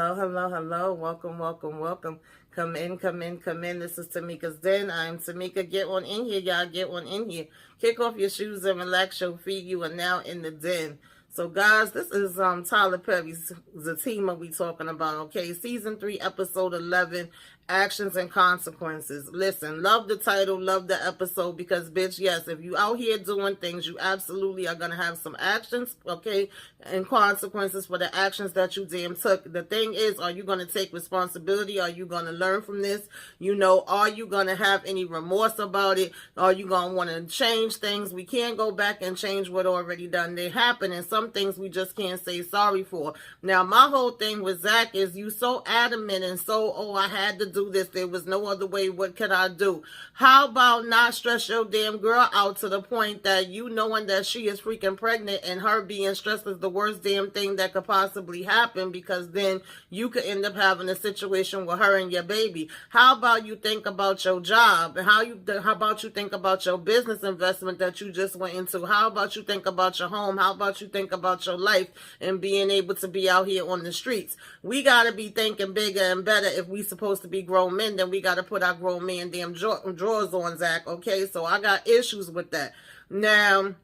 Hello, hello, hello. Welcome, welcome, welcome. Come in, come in, come in. This is Tamika's Den. I'm Tamika. Get on in here, y'all. Get on in here. Kick off your shoes and relax your feet. You are now in the den. So, guys, this is Tyler Perry's Zatima we talking about, okay? Season 3, Episode 11, Actions and Consequences. Listen, love the title, love the episode, because, bitch, yes, if you out here doing things, you absolutely are going to have some actions, okay, and consequences for the actions that you damn took. The thing is, are you going to take responsibility? Are you going to learn from this? You know, are you going to have any remorse about it? Are you going to want to change things? We can't go back and change what already done. They happen, and some things we just can't say sorry for. Now, my whole thing with Zach is you so adamant and so, oh, I had to do this. There was no other way. What could I do? How about not stress your damn girl out to the point that you knowing that she is freaking pregnant and her being stressed is the worst damn thing that could possibly happen, because then you could end up having a situation with her and your baby. How about you think about your job? And how about you think about your business investment that you just went into? How about you think about your home? How about you think about your life and being able to be out here on the streets? We got to be thinking bigger and better. If we supposed to be grown men, then we got to put our grown man damn drawers on, Zach, okay? So I got issues with that. Now,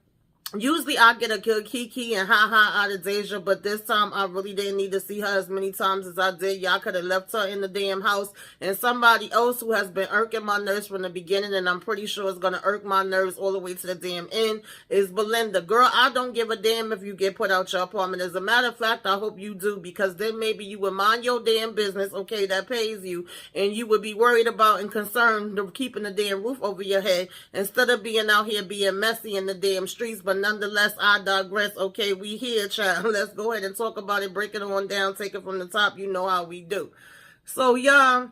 usually I get a good kiki and ha-ha out of Deja, but this time I really didn't need to see her as many times as I did. Y'all could have left her in the damn house. And somebody else who has been irking my nerves from the beginning, and I'm pretty sure is going to irk my nerves all the way to the damn end, is Belinda. Girl, I don't give a damn if you get put out your apartment. As a matter of fact, I hope you do, because then maybe you would mind your damn business, okay, that pays you, and you would be worried about and concerned of keeping the damn roof over your head instead of being out here being messy in the damn streets. But nonetheless, I digress. Okay, we here, child. Let's go ahead and talk about it. Break it on down. Take it from the top. You know how we do. So, y'all,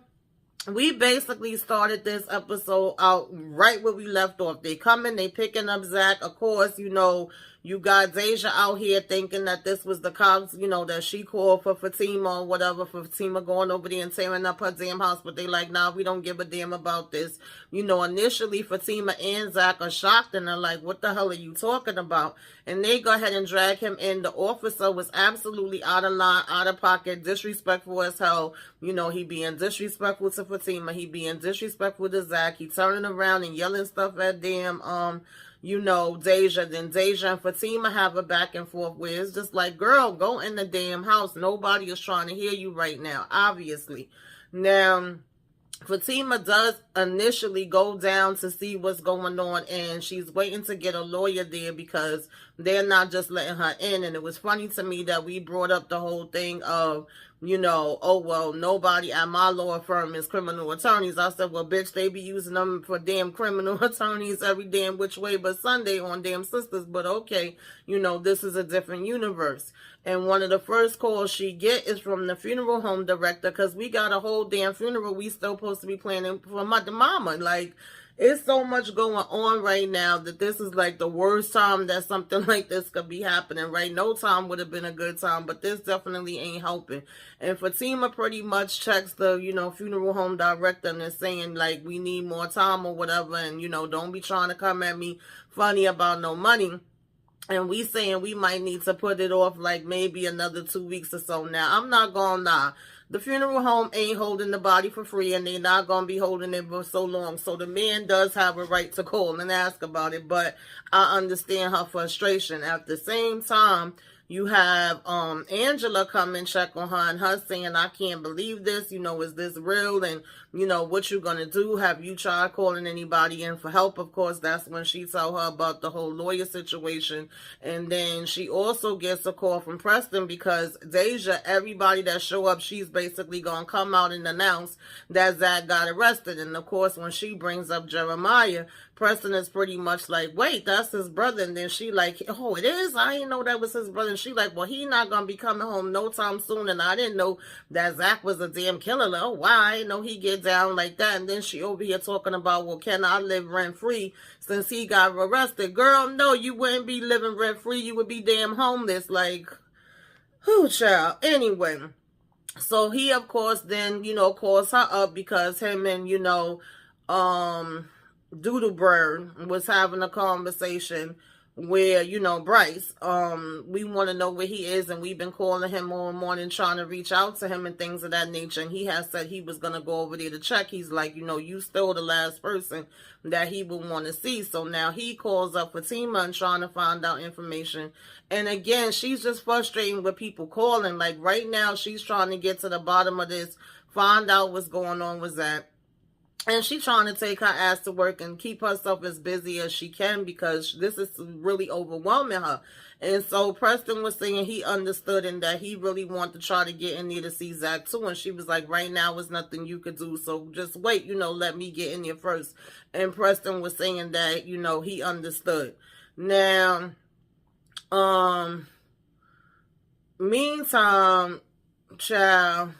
we basically started this episode out right where we left off. They coming, they picking up Zach. Of course, you know, you got Deja out here thinking that this was the cops, you know, that she called for Fatima or whatever, for Fatima going over there and tearing up her damn house. But they like, nah, we don't give a damn about this. You know, initially Fatima and Zach are shocked and they're like, what the hell are you talking about? And they go ahead and drag him in. The officer was absolutely out of line, out of pocket, disrespectful as hell. You know, he being disrespectful to Fatima. He being disrespectful to Zach. He turning around and yelling stuff at damn, you know, Deja. Then Deja and Fatima have a back and forth where it's just like, girl, go in the damn house. Nobody is trying to hear you right now, obviously. Now, Fatima does initially go down to see what's going on, and she's waiting to get a lawyer there because they're not just letting her in. And it was funny to me that we brought up the whole thing of, you know, oh, well, nobody at my law firm is criminal attorneys. I said, well, bitch, they be using them for damn criminal attorneys every damn which way but Sunday on damn sisters. But okay, you know, this is a different universe. And one of the first calls she get is from the funeral home director, because we got a whole damn funeral we still supposed to be planning for my mama. Like, it's so much going on right now that this is like the worst time that something like this could be happening, right? No time would have been a good time, but this definitely ain't helping. And Fatima pretty much checks the, you know, funeral home director and is saying, like, we need more time or whatever. And, you know, don't be trying to come at me funny about no money. And we saying we might need to put it off like maybe another 2 weeks or so. Now, I'm not gonna lie. The funeral home ain't holding the body for free, and they're not going to be holding it for so long. So the man does have a right to call and ask about it, but I understand her frustration. At the same time, you have Angela come and check on her, and her saying, I can't believe this. You know, is this real? And, you know, what you going to do? Have you tried calling anybody in for help? Of course, that's when she told her about the whole lawyer situation. And then she also gets a call from Preston, because Deja, everybody that show up, she's basically going to come out and announce that Zach got arrested. And, of course, when she brings up Jeremiah, Preston is pretty much like, wait, that's his brother. And then she like, oh, it is? I didn't know that was his brother. And she like, well, he not going to be coming home no time soon. And I didn't know that Zach was a damn killer. Like, oh, wow, I didn't know he get down like that. And then she over here talking about, well, can I live rent-free since he got arrested? Girl, no, you wouldn't be living rent-free. You would be damn homeless. Like, whew, child. Anyway, so he, of course, then, you know, calls her up because him and, you know, Doodlebird was having a conversation where, you know, Bryce, we want to know where he is, and we've been calling him all morning trying to reach out to him and things of that nature, and he has said he was going to go over there to check. He's like, you know, you still the last person that he would want to see. So now he calls up Fatima and trying to find out information, and again, she's just frustrating with people calling. Like right now, she's trying to get to the bottom of this, find out what's going on with Zach. And she's trying to take her ass to work and keep herself as busy as she can, because this is really overwhelming her. And so Preston was saying he understood and that he really wanted to try to get in there to see Zach too. And she was like, right now is nothing you could do. So just wait, you know, let me get in there first. And Preston was saying that, you know, he understood. Now, meantime, child,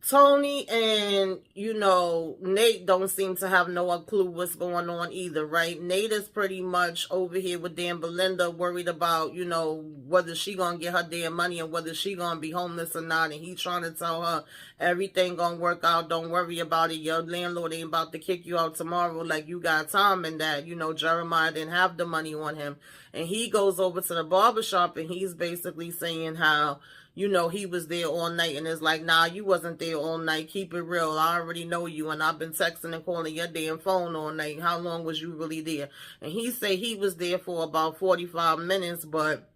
Tony and, you know, Nate don't seem to have no clue what's going on either, right? Nate is pretty much over here with Dan Belinda, worried about, you know, whether she gonna get her damn money and whether she gonna be homeless or not. And he trying to tell her everything gonna work out. Don't worry about it. Your landlord ain't about to kick you out tomorrow. Like, you got time. And that, you know, Jeremiah didn't have the money on him. And he goes over to the barbershop and he's basically saying how, you know, he was there all night, and it's like, nah, you wasn't there all night. Keep it real. I already know you, and I've been texting and calling your damn phone all night. How long was you really there? And he said he was there for about 45 minutes, but,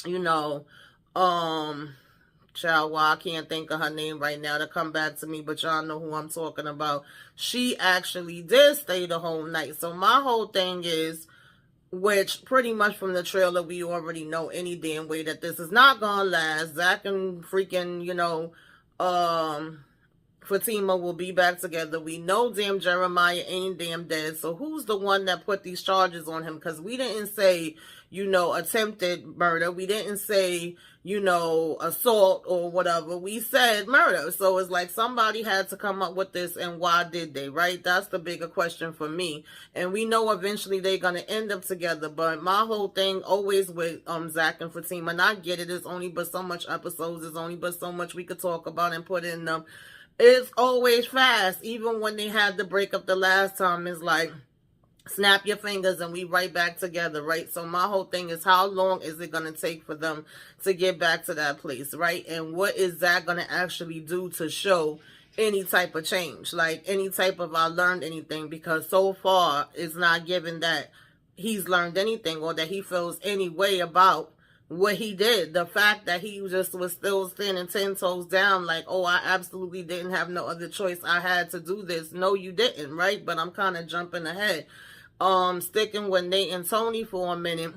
you know, child, well, I can't think of her name right now to come back to me, but y'all know who I'm talking about. She actually did stay the whole night. So my whole thing is, which pretty much from the trailer, we already know any damn way that this is not gonna last. Zach and freaking, you know, Fatima will be back together. We know damn Jeremiah ain't damn dead. So who's the one that put these charges on him? Because we didn't say, you know, attempted murder. We didn't say, you know, assault or whatever. We said murder. So it's like somebody had to come up with this, and why did they, right? That's the bigger question for me. And we know eventually they're going to end up together. But my whole thing always with Zach and Fatima, and I get it, it's only but so much episodes, it's only but so much we could talk about and put in them. It's always fast. Even when they had the breakup the last time, it's like, snap your fingers and we right back together, right? So my whole thing is, how long is it going to take for them to get back to that place, right? And what is that going to actually do to show any type of change, like any type of I learned anything? Because so far it's not given that he's learned anything or that he feels any way about what he did. The fact that he just was still standing 10 toes down, like, oh, I absolutely didn't have no other choice. I had to do this. No, you didn't, right? But I'm kind of jumping ahead. Sticking with Nate and Tony for a minute,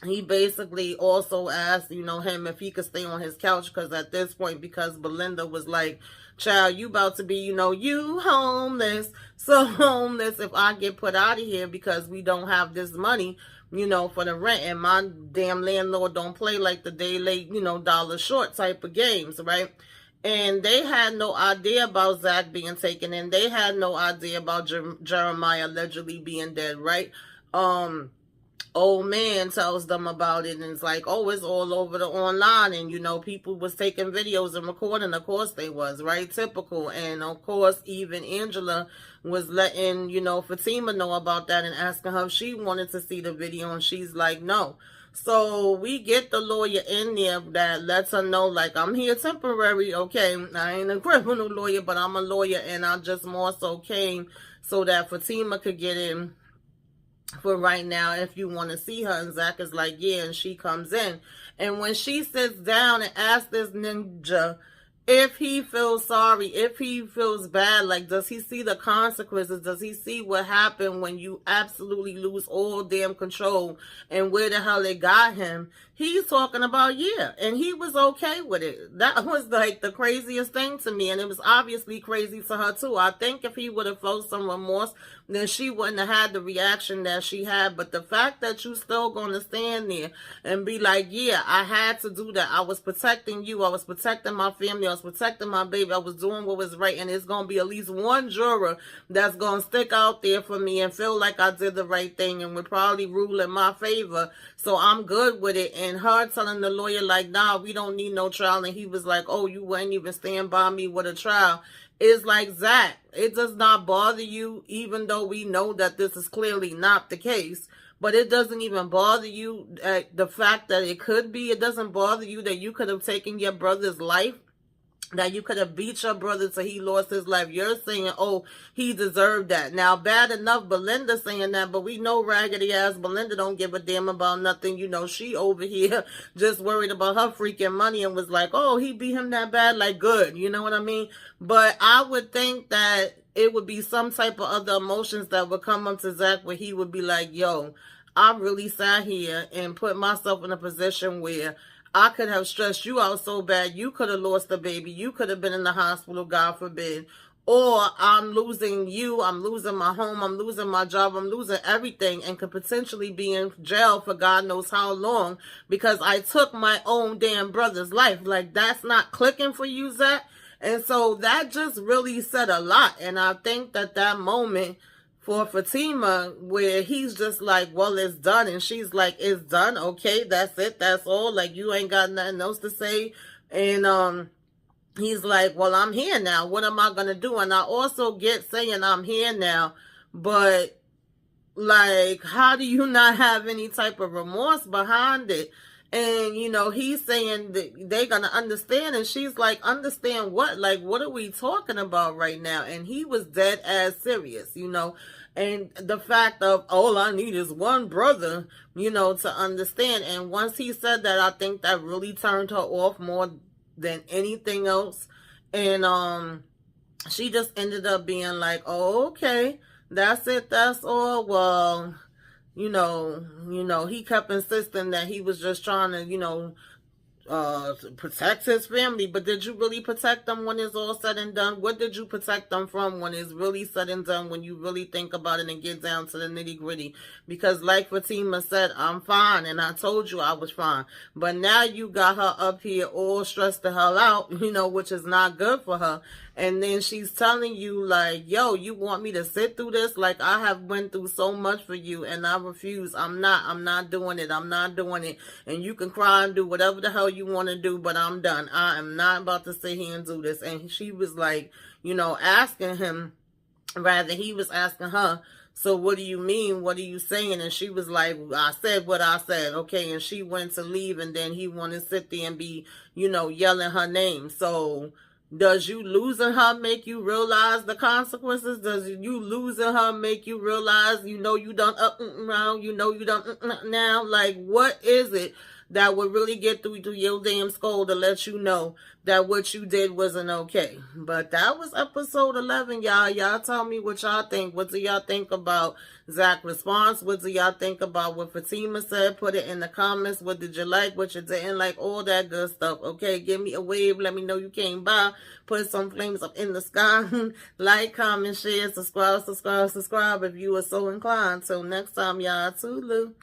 he basically also asked, you know, him if he could stay on his couch, because at this point, because Belinda was like, child, you about to be, you know, you homeless, so homeless if I get put out of here because we don't have this money, you know, for the rent, and my damn landlord don't play like the day late, you know, dollar short type of games, right? And they had no idea about Zach being taken in. They had no idea about Jeremiah allegedly being dead, right? Old man tells them about it, and it's like, oh, it's all over the online, and, you know, people was taking videos and recording. Of course they was, right? Typical. And, of course, even Angela was letting, you know, Fatima know about that and asking her if she wanted to see the video, and she's like, no. So we get the lawyer in there that lets her know, like, I'm here temporary, okay? I ain't a criminal lawyer, but I'm a lawyer, and I just more so came so that Fatima could get in for right now if you want to see her. And Zach is like, yeah, and she comes in. And when she sits down and asks this ninja if he feels sorry, if he feels bad, like, does he see the consequences? Does he see what happened when you absolutely lose all damn control and where the hell it got him? He's talking about, yeah, and he was okay with it. That was like the craziest thing to me, and it was obviously crazy to her too. I think if he would have felt some remorse, then she wouldn't have had the reaction that she had. But the fact that you still gonna stand there and be like, yeah, I had to do that. I was protecting you. I was protecting my family. I was protecting my baby. I was doing what was right. And it's gonna be at least one juror that's gonna stick out there for me and feel like I did the right thing and would probably rule in my favor. So I'm good with it. And her telling the lawyer, like, nah, we don't need no trial. And he was like, oh, you wouldn't even stand by me with a trial. It's like, Zach, it does not bother you, even though we know that this is clearly not the case. but it doesn't even bother you, the fact that it could be. It doesn't bother you that you could have taken your brother's life, that you could have beat your brother so he lost his life. You're saying, oh, he deserved that. Now, bad enough Belinda saying that, but we know raggedy ass Belinda don't give a damn about nothing. You know, she over here just worried about her freaking money and was like, oh, he beat him that bad, like, good. You know what I mean? But I would think that it would be some type of other emotions that would come up to Zach where he would be like, yo, I really sat here and put myself in a position where I could have stressed you out so bad, you could have lost the baby, you could have been in the hospital, God forbid. Or I'm losing you, I'm losing my home, I'm losing my job, I'm losing everything, and could potentially be in jail for God knows how long because I took my own damn brother's life. Like, that's not clicking for you, Zach. And so that just really said a lot. And I think that that moment for Fatima, where he's just like, well, it's done. And she's like, it's done. Okay, that's it. That's all. Like, you ain't got nothing else to say. And he's like, well, I'm here now. What am I going to do? And I also get saying I'm here now. But, like, how do you not have any type of remorse behind it? And, you know, he's saying that they're going to understand. And she's like, understand what? Like, what are we talking about right now? And he was dead ass serious, you know. And the fact of, all I need is one brother, you know, to understand. And once he said that, I think that really turned her off more than anything else. And she just ended up being like, oh, okay, that's it, that's all. Well, you know, he kept insisting that he was just trying to, you know, protect his family. But did you really protect them when it's all said and done? What did you protect them from when it's really said and done, when you really think about it and get down to the nitty gritty? Because like Fatima said, I'm fine, and I told you I was fine. But now you got her up here all stressed the hell out, you know, which is not good for her. And then she's telling you like, yo, you want me to sit through this? Like, I have went through so much for you and I refuse. I'm not doing it. I'm not doing it. And you can cry and do whatever the hell you want to do, but I'm done. I am not about to sit here and do this. And she was like, you know, asking him, rather he was asking her, so what do you mean? What are you saying? And she was like, I said what I said. Okay. And she went to leave, and then he wanted to sit there and be, you know, yelling her name. So does you losing her make you realize the consequences? Does you losing her make you realize, you know, you done up now, you know, you done now? Like, what is it that would really get through to your damn skull to let you know that what you did wasn't okay? But that was episode 11, y'all. Y'all tell me what y'all think. What do y'all think about Zach's response? What do y'all think about what Fatima said? Put it in the comments. What did you like? What you didn't like? All that good stuff. Okay, give me a wave. Let me know you came by. Put some flames up in the sky. Like, comment, share, subscribe if you are so inclined. Till next time, y'all. Toodaloo.